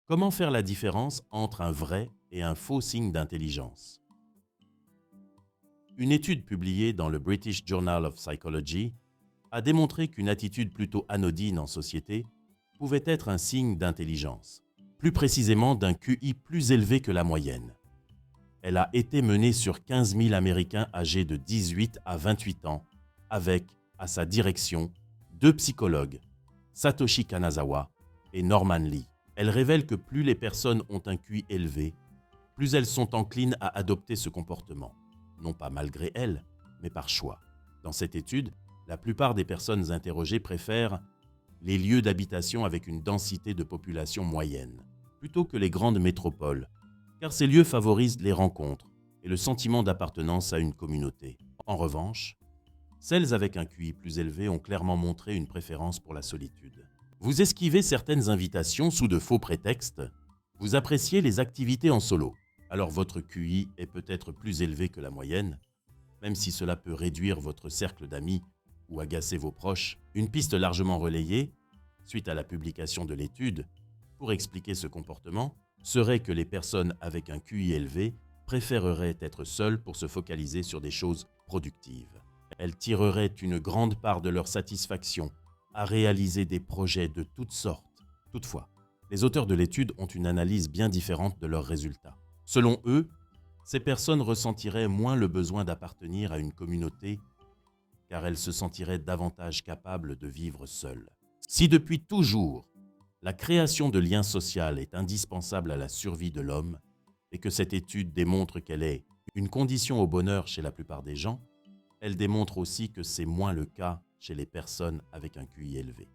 Comment faire la différence entre un vrai et un faux signe d'intelligence? Une étude publiée dans le British Journal of Psychology a démontré qu'une attitude plutôt anodine en société pouvait être un signe d'intelligence, plus précisément d'un QI plus élevé que la moyenne. Elle a été menée sur 15 000 Américains âgés de 18 à 28 ans, avec, à sa direction, deux psychologues, Satoshi Kanazawa et Norman Lee. Elle révèle que plus les personnes ont un QI élevé, plus elles sont enclines à adopter ce comportement, non pas malgré elles, mais par choix. Dans cette étude, la plupart des personnes interrogées préfèrent les lieux d'habitation avec une densité de population moyenne, plutôt que les grandes métropoles, car ces lieux favorisent les rencontres et le sentiment d'appartenance à une communauté. En revanche, celles avec un QI plus élevé ont clairement montré une préférence pour la solitude. Vous esquivez certaines invitations sous de faux prétextes. Vous appréciez les activités en solo. Alors votre QI est peut-être plus élevé que la moyenne, même si cela peut réduire votre cercle d'amis ou agacer vos proches. Une piste largement relayée, suite à la publication de l'étude, pour expliquer ce comportement, serait que les personnes avec un QI élevé préféreraient être seules pour se focaliser sur des choses productives. Elles tireraient une grande part de leur satisfaction à réaliser des projets de toutes sortes. Toutefois, les auteurs de l'étude ont une analyse bien différente de leurs résultats. Selon eux, ces personnes ressentiraient moins le besoin d'appartenir à une communauté car elles se sentiraient davantage capables de vivre seules. Si depuis toujours, la création de liens sociaux est indispensable à la survie de l'homme et que cette étude démontre qu'elle est une condition au bonheur chez la plupart des gens, elle démontre aussi que c'est moins le cas chez les personnes avec un QI élevé.